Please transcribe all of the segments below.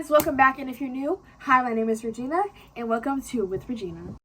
guys, welcome back, and if you're new, hi, my name is Regina and welcome to With Regina.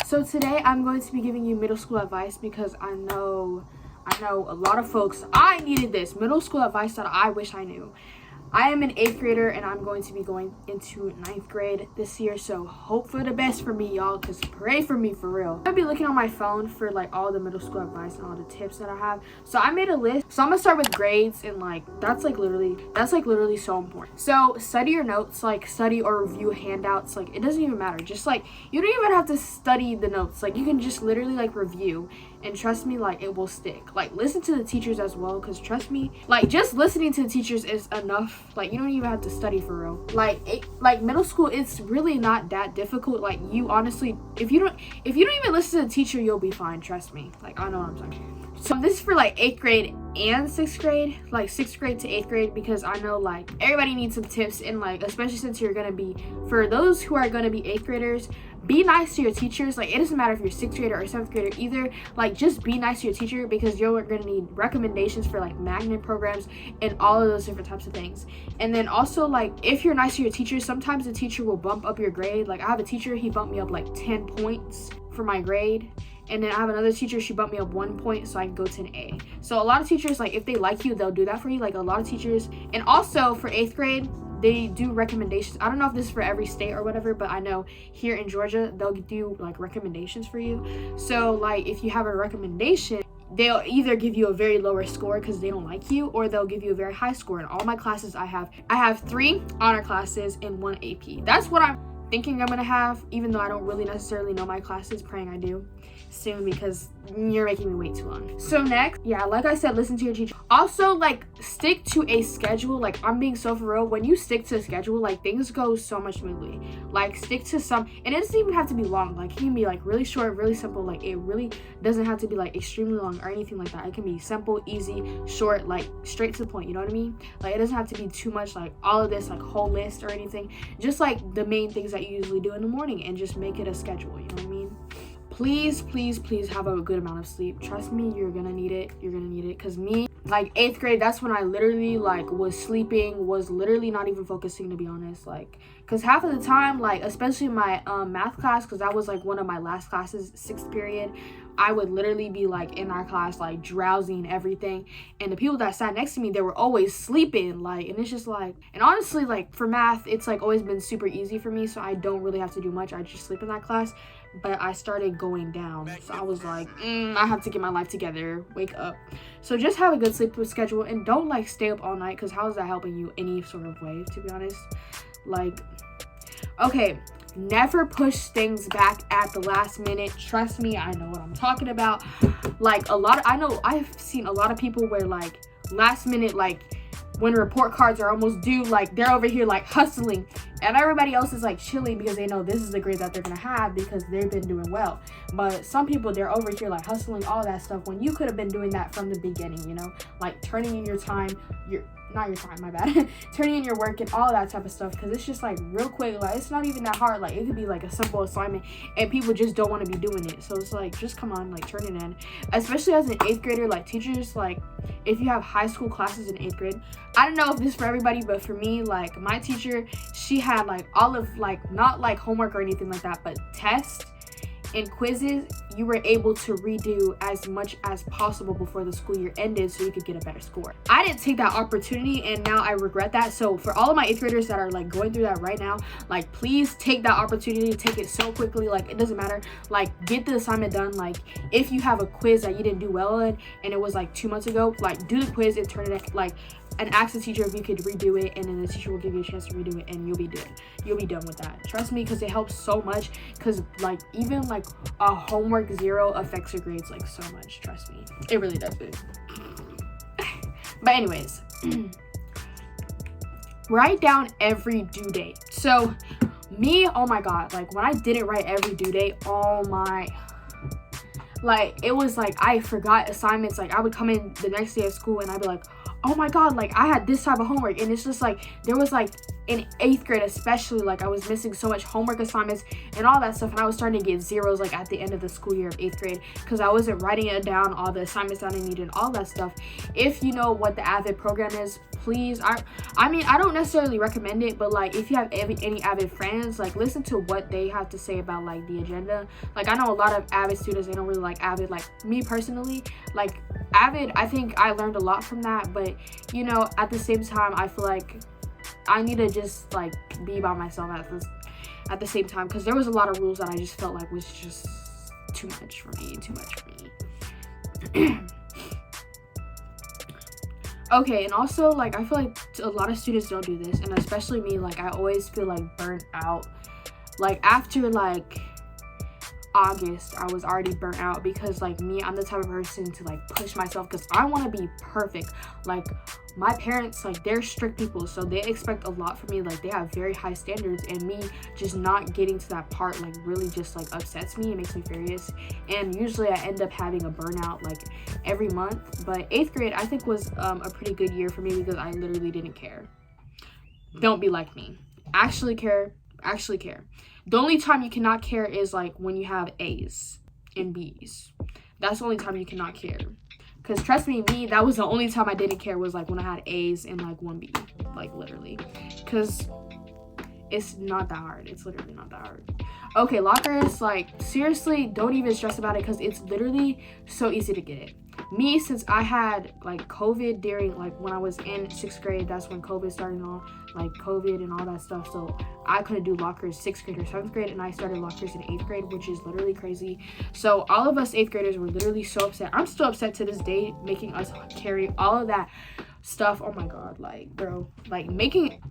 So today I'm going to be giving you middle school advice because I know a lot of folks, I needed this middle school advice that I wish I knew. I am an 8th grader and I'm going to be going into 9th grade this year, so hope for the best for me, y'all, because pray for me for real. I'll be looking on my phone for like all the middle school advice and all the tips that I have. So I made a list. So I'm gonna start with grades, and like that's literally so important. So study your notes, like study or review handouts. Like it doesn't even matter. Just like you don't even have to study the notes. Like you can just literally like review, and trust me, like it will stick. Like listen to the teachers as well, because trust me, like just listening to the teachers is enough. Like you don't even have to study for real. Like middle school, it's really not that difficult. Like you honestly, if you don't even listen to the teacher, you'll be fine. Trust me. Like I know what I'm saying. So this is for like 8th grade and 6th grade, like 6th grade to 8th grade, because I know like everybody needs some tips, and like especially since you're gonna be, for those who are gonna be 8th graders, be nice to your teachers. Like it doesn't matter if you're 6th grader or 7th grader either. Like just be nice to your teacher, because you're gonna need recommendations for like magnet programs and all of those different types of things. And then also, like if you're nice to your teacher, sometimes the teacher will bump up your grade. Like I have a teacher, he bumped me up like 10 points for my grade. And then I have another teacher, she bumped me up 1 point so I can go to an A. So a lot of teachers, like if they like you, they'll do that for you. Like a lot of teachers. And also for 8th grade, they do recommendations. I don't know if this is for every state or whatever, but I know here in Georgia, they'll do like recommendations for you. So like if you have a recommendation, they'll either give you a very lower score because they don't like you, or they'll give you a very high score. In all my classes, I have 3 honor classes and 1 AP. That's what I'm thinking I'm gonna have, even though I don't really necessarily know my classes. Praying I do soon, because you're making me wait too long. So next, yeah, like I said, listen to your teacher. Also, like stick to a schedule. Like I'm being so for real, when you stick to a schedule, like things go so much smoothly. Like stick to some, and it doesn't even have to be long. Like it can be like really short, really simple. Like it really doesn't have to be like extremely long or anything like that. It can be simple, easy, short, like straight to the point, you know what I mean? Like it doesn't have to be too much like all of this like whole list or anything. Just like the main things that you usually do in the morning, and just make it a schedule, you know what I mean? Please have a good amount of sleep. Trust me, you're gonna need it. Because me, like 8th grade, that's when I literally like was sleeping, was literally not even focusing, to be honest. Like because half of the time, like especially my math class, because that was like one of my last classes, 6th period, I would literally be like in our class like drowsy and everything, and the people that sat next to me, they were always sleeping. Like, and it's just like, and honestly, like for math, it's like always been super easy for me, so I don't really have to do much. I just sleep in that class. But I started going down, so I was like, I have to get my life together, wake up. So just have a good sleep schedule, and don't like stay up all night, because how is that helping you any sort of way, to be honest? Like, okay, never push things back at the last minute. Trust me, I know what I'm talking about. Like I've seen a lot of people where like last minute, like when report cards are almost due, like they're over here like hustling, and everybody else is like chilling because they know this is the grade that they're gonna have because they've been doing well. But some people, they're over here like hustling all that stuff when you could have been doing that from the beginning, you know, like turning in your time, turning in your work and all that type of stuff, because it's just like real quick. Like it's not even that hard. Like it could be like a simple assignment, and people just don't want to be doing it. So it's like, just come on, like turn it in. Especially as an 8th grader, like teachers, like if you have high school classes in 8th grade, I don't know if this is for everybody, but for me, like my teacher, she had like all of like, not like homework or anything like that, but tests and quizzes you were able to redo as much as possible before the school year ended, so you could get a better score. I didn't take that opportunity, and now I regret that. So for all of my 8th graders that are like going through that right now, like please take that opportunity, take it so quickly. Like it doesn't matter, like get the assignment done. Like if you have a quiz that you didn't do well in and it was like 2 months ago, like do the quiz and turn it in, like, and ask the teacher if you could redo it, and then the teacher will give you a chance to redo it, and you'll be done with that. Trust me, because it helps so much. Because like even like a homework 0 affects your grades like so much. Trust me, it really does. But anyways, write down every due date. So me, oh my god, like when I didn't write every due date, oh my, like it was like I forgot assignments. Like I would come in the next day of school and I'd be like, oh my god, like I had this type of homework. And it's just like, there was like in 8th grade especially, like I was missing so much homework assignments and all that stuff, and I was starting to get zeros like at the end of the school year of 8th grade because I wasn't writing it down, all the assignments that I needed, all that stuff. If you know what the AVID program is, please, I mean, I don't necessarily recommend it, but like if you have any AVID friends, like listen to what they have to say about like the agenda. Like I know a lot of AVID students, they don't really like AVID. Like me personally, like AVID, I think I learned a lot from that, but you know, at the same time, I feel like I need to just like be by myself at the same time, because there was a lot of rules that I just felt like was just too much for me. Okay, and also like I feel like a lot of students don't do this, and especially me, like I always feel like burnt out. Like after like August, I was already burnt out because like me, I'm the type of person to like push myself because I want to be perfect. Like my parents, like they're strict people, so they expect a lot from me. Like they have very high standards, and me just not getting to that part like really just like upsets me. It makes me furious, and usually I end up having a burnout like every month. But 8th grade I think was a pretty good year for me because I literally didn't care. Don't be like me. Actually care. The only time you cannot care is like when you have A's and B's. That's the only time you cannot care. Because trust me, that was the only time I didn't care, was like when I had A's and like 1B. Like literally. Because it's not that hard. It's literally not that hard. Okay, lockers, like seriously, don't even stress about it because it's literally so easy to get it. Me, since I had like COVID during like when I was in 6th grade, that's when COVID started and all, like COVID and all that stuff, so I couldn't do lockers 6th grade or 7th grade, and I started lockers in 8th grade, which is literally crazy. So all of us 8th graders were literally so upset. I'm still upset to this day, making us carry all of that stuff. Oh my god, like bro, like making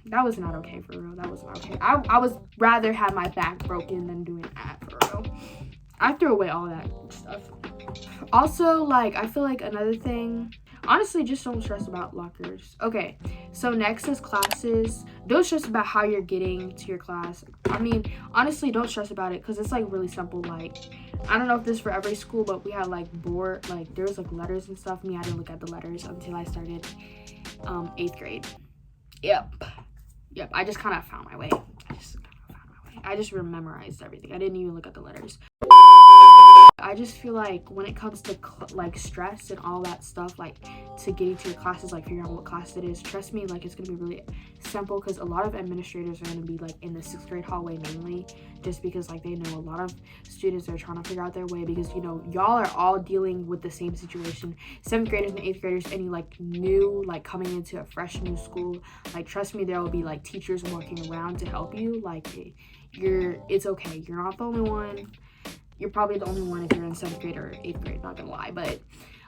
that was not okay, for real. That was not okay. I was rather have my back broken than doing that, for real. I threw away all that stuff. Also, like I feel like another thing, honestly, just don't stress about lockers. Okay, so next is classes. Don't stress about how you're getting to your class. I mean, honestly, don't stress about it because it's like really simple. Like I don't know if this is for every school, but we had like board, like there was like letters and stuff. Me, I didn't look at the letters until I started 8th grade. Yep, I just kind of found my way. I just memorized everything. I didn't even look at the letters. I just feel like when it comes to like stress and all that stuff, like to getting to your classes, like figuring out what class it is, trust me, like it's gonna be really simple because a lot of administrators are gonna be like in the 6th grade hallway mainly, just because like they know a lot of students are trying to figure out their way, because you know y'all are all dealing with the same situation. 7th graders and 8th graders, any like new, like coming into a fresh new school, like trust me, there will be like teachers walking around to help you. Like it's okay, you're not the only one. You're probably the only one if you're in 7th grade or 8th grade, not gonna lie. But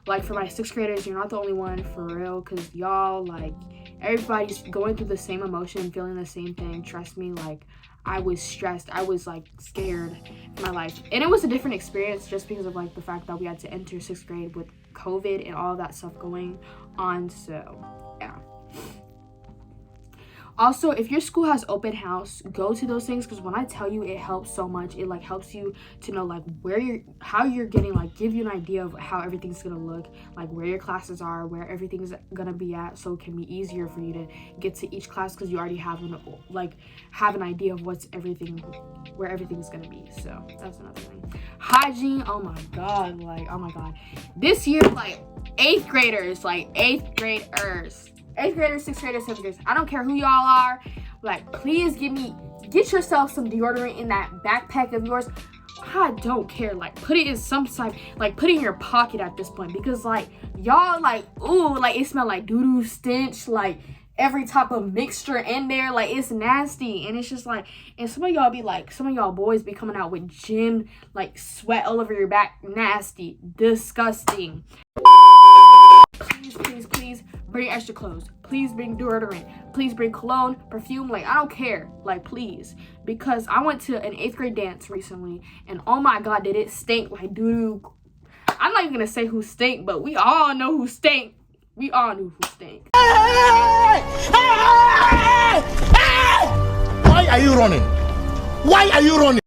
like for my 6th graders, you're not the only one, for real, because y'all, like everybody's going through the same emotion, feeling the same thing. Trust me, like I was stressed, I was like scared in my life, and it was a different experience just because of like the fact that we had to enter 6th grade with COVID and all that stuff going on. So yeah. Also, if your school has open house, go to those things, because when I tell you, it helps so much. It like helps you to know like how you're getting, like give you an idea of how everything's gonna look, like where your classes are, where everything's gonna be at, so it can be easier for you to get to each class because you already have an idea of where everything's gonna be. So that's another thing. Hygiene, oh my god, this year, like 8th graders, 6th graders, 7th graders, I don't care who y'all are, like please get yourself some deodorant in that backpack of yours. I don't care, like put it in some type, like put it in your pocket at this point, because like y'all like, ooh, like it smell like doo-doo stench, like every type of mixture in there, like it's nasty. And it's just like, and some of y'all boys be coming out with gym, like sweat all over your back, nasty, disgusting. Please bring extra clothes. Please bring deodorant. Please bring cologne, perfume. Like I don't care. Like please, because I went to an 8th grade dance recently, and oh my god, did it stink like doo doo. I'm not even gonna say who stink, but we all know who stink. We all knew who stink. Why are you running? Why are you running?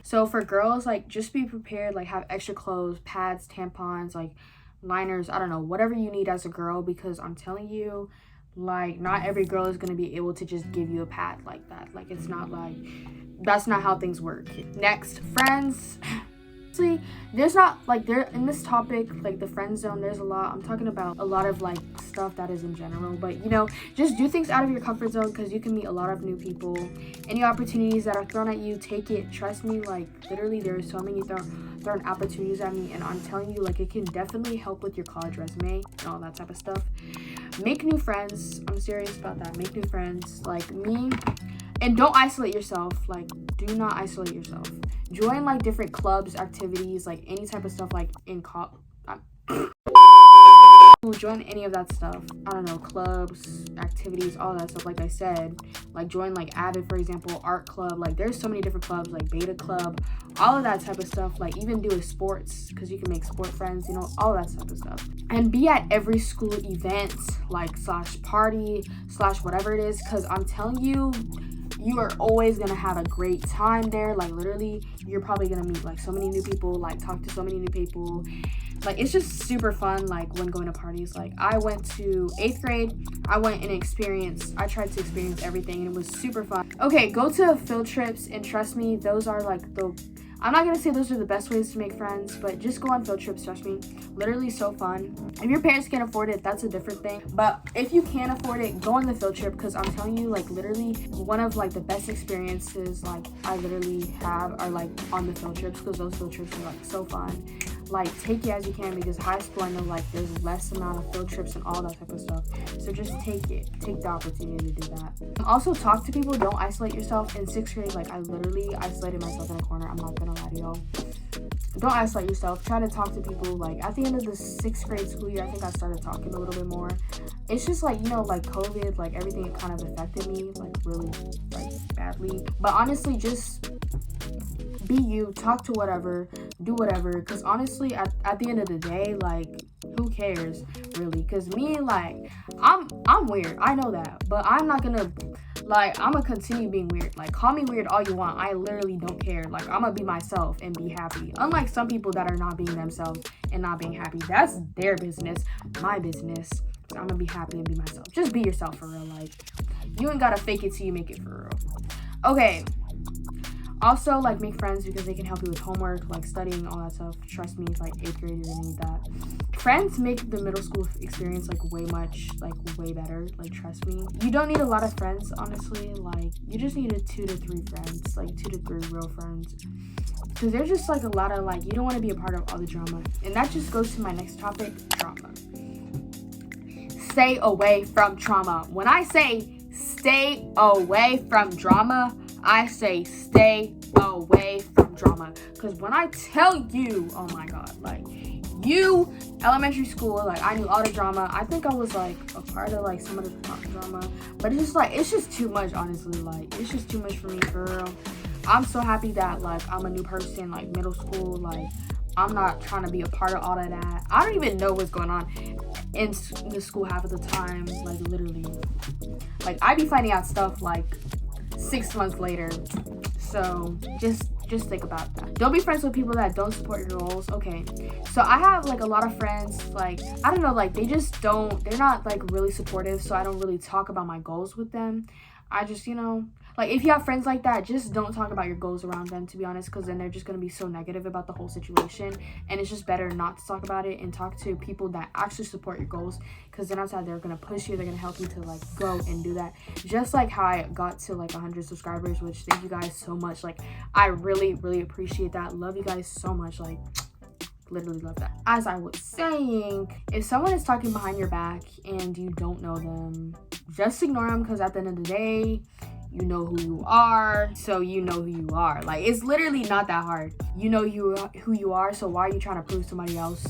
So So for girls, like, just be prepared, like, have extra clothes, pads, tampons, like, liners, I don't know, whatever you need as a girl, because I'm telling you, like, not every girl is going to be able to just give you a pad like that. Like, it's not like, that's not how things work. Next, friends. See, there's not, like, there in this topic, like, the friend zone, there's a lot. I'm talking about a lot of, like, stuff that is in general. But, you know, just do things out of your comfort zone, because you can meet a lot of new people. Any opportunities that are thrown at you, take it. Trust me, like, literally, there are so many thrown opportunities at me, and I'm telling you, like, it can definitely help with your college resume and all that type of stuff. Make new friends. I'm serious about that. Make new friends, like me. And don't isolate yourself. Like, do not isolate yourself. Join, like, different clubs, activities, like, any type of stuff, like, in join any of that stuff. I don't know, clubs, activities, all that stuff. Like I said, like, join, like, Avid, for example, art club. Like, there's so many different clubs, like Beta Club, all of that type of stuff. Like, even do a sports, because you can make sport friends, you know, all that type of stuff. And be at every school event, like, / party / whatever it is, because I'm telling you, you are always gonna have a great time there. Like, literally, you're probably gonna meet, like, so many new people, like, talk to so many new people. Like, it's just super fun, like, when going to parties. Like, I went to 8th grade, I went and I tried to experience everything, and it was super fun. Okay, go to field trips, and trust me, those are, like, I'm not gonna say those are the best ways to make friends, but just go on field trips, trust me. Literally so fun. If your parents can't afford it, that's a different thing. But if you can afford it, go on the field trip, because I'm telling you, like, literally one of, like, the best experiences, like, I literally have are, like, on the field trips, because those field trips are, like, so fun. Like, take it as you can, because high school, I know, like, there's less amount of field trips and all that type of stuff. So just take the opportunity to do that. Also, talk to people. Don't isolate yourself. In 6th grade, like, I literally isolated myself in a corner. I'm not gonna lie to y'all. Don't isolate yourself. Try to talk to people. Like, at the end of the 6th grade school year, I think I started talking a little bit more. It's just, like, you know, like, COVID, like, everything, it kind of affected me, like, really, like, badly. But honestly, just be you, talk to whatever, do whatever, because honestly, at the end of the day, like, who cares, really? Because me, like, I'm weird, I know that, but I'm not gonna, like, I'm gonna continue being weird. Like, call me weird all you want, I literally don't care. Like, I'm gonna be myself and be happy, unlike some people that are not being themselves and not being happy. That's their business. My business, I'm gonna be happy and be myself. Just be yourself, for real. Like, you ain't gotta fake it till you make it, for real. Okay, also, like, make friends, because they can help you with homework, like, studying, all that stuff. Trust me, like, 8th grade, you're gonna need that. Friends make the middle school experience, like, way better. Like, trust me. You don't need a lot of friends, honestly. Like, you just need 2 to 3 friends, like, 2 to 3 real friends. Because there's just, like, a lot of, like, you don't want to be a part of all the drama. And that just goes to my next topic, drama. Stay away from trauma. When I say stay away from drama, I say stay away from drama. Because when I tell you, oh my god, like, elementary school, like, I knew all the drama. I think I was, like, a part of, like, some of the drama. But it's just, like, it's just too much, honestly. Like, it's just too much for me, for real. I'm so happy that, like, I'm a new person, like, middle school. Like, I'm not trying to be a part of all of that. I don't even know what's going on in the school half of the time. Like, literally. Like, I be finding out stuff, like, 6 months later. So just think about that. Don't be friends with people that don't support your goals. Okay, so I have, like, a lot of friends, like, I don't know, like, they're not, like, really supportive, so I don't really talk about my goals with them. I just, you know, like, if you have friends like that, just don't talk about your goals around them, to be honest, because then they're just going to be so negative about the whole situation, and it's just better not to talk about it and talk to people that actually support your goals, because then outside they're going to push you, they're going to help you to, like, go and do that. Just like how I got to, like, 100 subscribers, which thank you guys so much. Like, I really, really appreciate that. Love you guys so much. Like, literally love that. As I was saying, if someone is talking behind your back and you don't know them, just ignore them, because at the end of the day, you know who you are, so you know who you are. Like, it's literally not that hard. You know who you are, so why are you trying to prove somebody else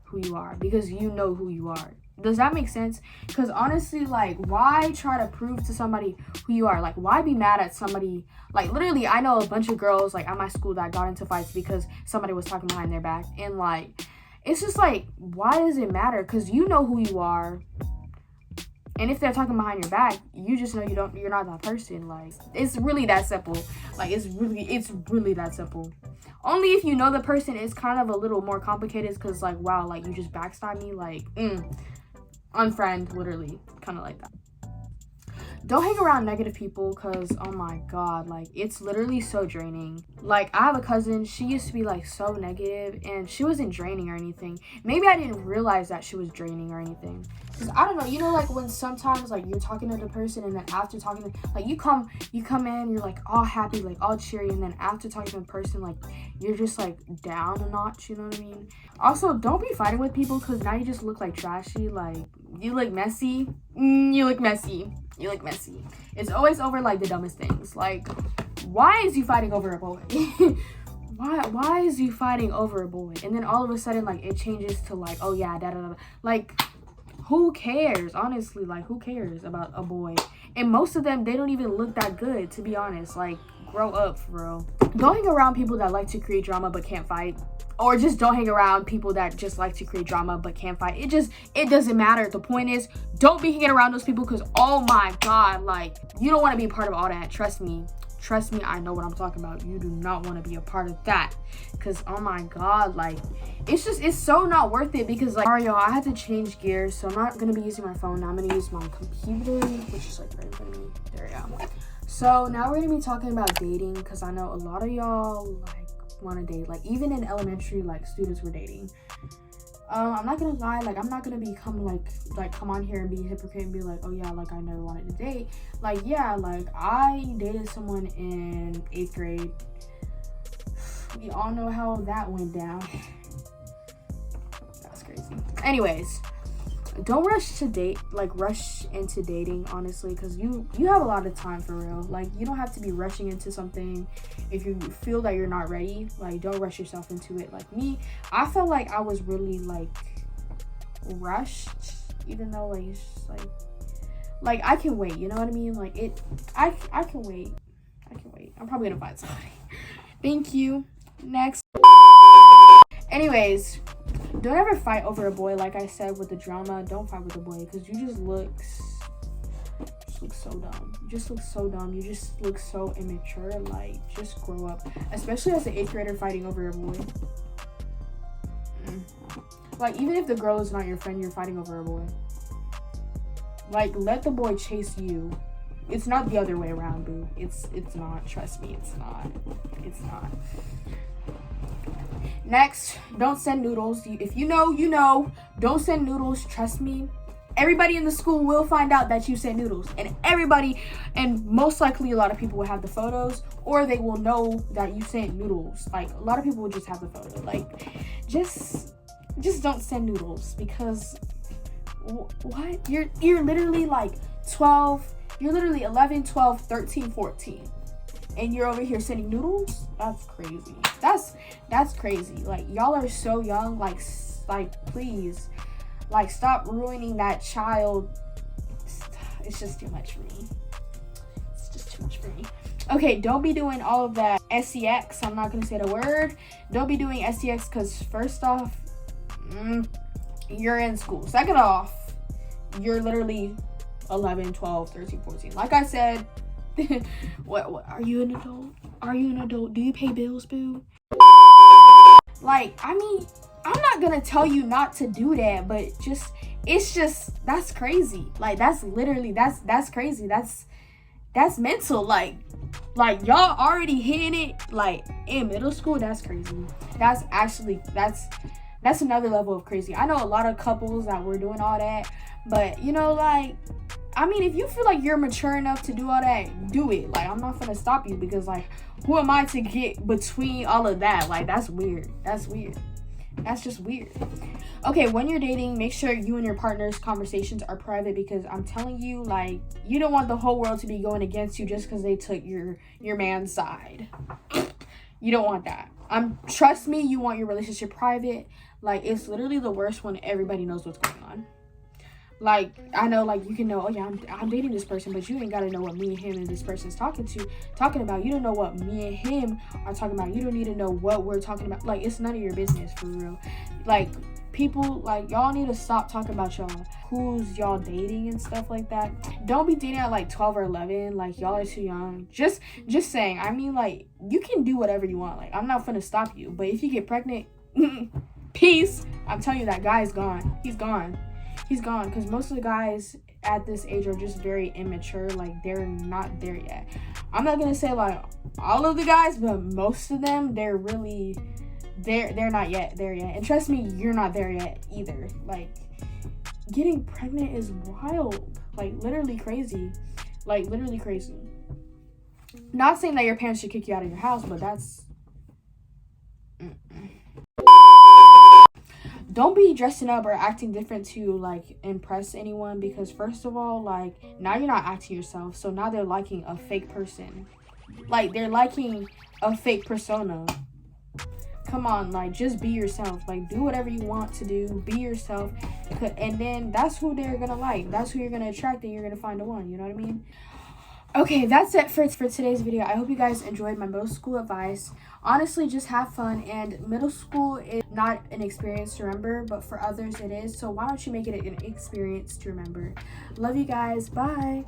who you are? Because you know who you are. Does that make sense? Because honestly, like, why try to prove to somebody who you are? Like, why be mad at somebody? Like, literally, I know a bunch of girls, like, at my school that got into fights because somebody was talking behind their back. And, like, it's just like, why does it matter? Because you know who you are. And if they're talking behind your back, you just know you're not that person. Like, it's really that simple. Like, it's really that simple. Only if you know the person is kind of a little more complicated, because like, wow, like you just backstab me, like unfriend, literally, kind of like that. Don't hang around negative people, because oh my god, like it's literally so draining. Like I have a cousin, she used to be like so negative, and she wasn't draining or anything. Maybe I didn't realize that she was draining or anything, because I don't know, you know, like when sometimes like you're talking to the person, and then after talking to, like you come in, you're like all happy, like all cheery, and then after talking to the person, like you're just like down a notch, you know what I mean? Also, don't be fighting with people, because now you just look like trashy. Like you look messy. You look messy. It's always over like the dumbest things. Like, why is you fighting over a boy? why is you fighting over a boy? And then all of a sudden, like, it changes to like, oh yeah, da da da. Like, who cares? Honestly, like, who cares about a boy? And most of them, they don't even look that good, to be honest. Like, grow up, for real. Don't hang around people that like to create drama but can't fight. Or just don't hang around people that just like to create drama but can't fight. It doesn't matter. The point is, don't be hanging around those people, because oh my god, like you don't want to be a part of all that. Trust me, I know what I'm talking about. You do not want to be a part of that, because oh my god, like it's so not worth it. Because like, alright y'all, I had to change gears, so I'm not gonna be using my phone now. I'm gonna use my computer, which is like right in front of me. There we go. So now we're gonna be talking about dating, because I know a lot of y'all like want to date. Like even in elementary, like students were dating. I'm not gonna lie, like I'm not gonna become like come on here and be a hypocrite and be like, oh yeah, like I never wanted to date. Like yeah, like I dated someone in 8th grade. We all know how that went down. That's crazy. Anyways, don't rush into dating, honestly, because you have a lot of time, for real. Like you don't have to be rushing into something if you feel that you're not ready. Like don't rush yourself into it. Like me, I felt like I was really like rushed, even though like it's just like I can wait, you know what I mean? Like I can wait. I'm probably gonna find somebody. Thank you. Next. Anyways, don't ever fight over a boy. Like I said with the drama, don't fight with a boy, because you just look so dumb. You just look so immature. Like just grow up, especially as an 8th grader fighting over a boy. Like even if the girl is not your friend, you're fighting over a boy. Like let the boy chase you. It's not the other way around, boo. It's not. Trust me, it's not. Next, don't send noodles. If you know, you know. Don't send noodles. Trust me. Everybody in the school will find out that you sent noodles. And most likely a lot of people will have the photos, or they will know that you sent noodles. Like a lot of people will just have the photo. Like just don't send noodles, because what? You're literally like 12. You're literally 11, 12, 13, 14. And you're over here sending noodles? That's crazy. That's crazy. Like y'all are so young. Like please, like stop ruining that child. It's just too much for me. Okay, don't be doing all of that sex. I'm not gonna say the word. Don't be doing sex, because first off, you're in school. Second off, you're literally 11, 12, 13, 14. Like I said, what are you an adult? Do you pay bills, boo? Like, I mean, I'm not gonna tell you not to do that, but it's just that's crazy. Like that's literally that's crazy. That's mental. Like y'all already hitting it like in middle school. That's crazy. That's another level of crazy. I know a lot of couples that were doing all that, but you know, like, I mean, if you feel like you're mature enough to do all that, do it. Like, I'm not gonna stop you, because like, who am I to get between all of that? Like, that's weird. That's just weird. Okay, when you're dating, make sure you and your partner's conversations are private, because I'm telling you, like, you don't want the whole world to be going against you just because they took your man's side. You don't want that. Trust me, you want your relationship private. Like, it's literally the worst when everybody knows what's going on. Like, I know, like, you can know, oh yeah, I'm dating this person, but you ain't gotta know what me and him and this person's talking about. You don't know what me and him are talking about. You don't need to know what we're talking about. Like, it's none of your business, for real. Like, people, like, y'all need to stop talking about who's y'all dating and stuff like that. Don't be dating at like 12 or 11. Like, y'all are too young. Just saying. I mean, like, you can do whatever you want. Like, I'm not gonna stop you, but if you get pregnant, peace. I'm telling you, that guy's gone. He's gone, because most of the guys at this age are just very immature. Like, they're not there yet. I'm not gonna say like all of the guys, but most of them, they're really they're not yet there yet. And trust me, you're not there yet either. Like, getting pregnant is wild. Like, literally crazy. Like, literally crazy. Not saying that your parents should kick you out of your house, but that's don't be dressing up or acting different to like impress anyone, because first of all, like, now you're not acting yourself, so now they're liking a fake person. Like, they're liking a fake persona. Come on, like, just be yourself. Like, do whatever you want to do, be yourself, and then that's who they're gonna like. That's who you're gonna attract, and you're gonna find the one. You know what I mean? Okay, that's it for today's video. I hope you guys enjoyed my middle school advice. Honestly, just have fun. And middle school is not an experience to remember, but for others it is. So why don't you make it an experience to remember? Love you guys. Bye.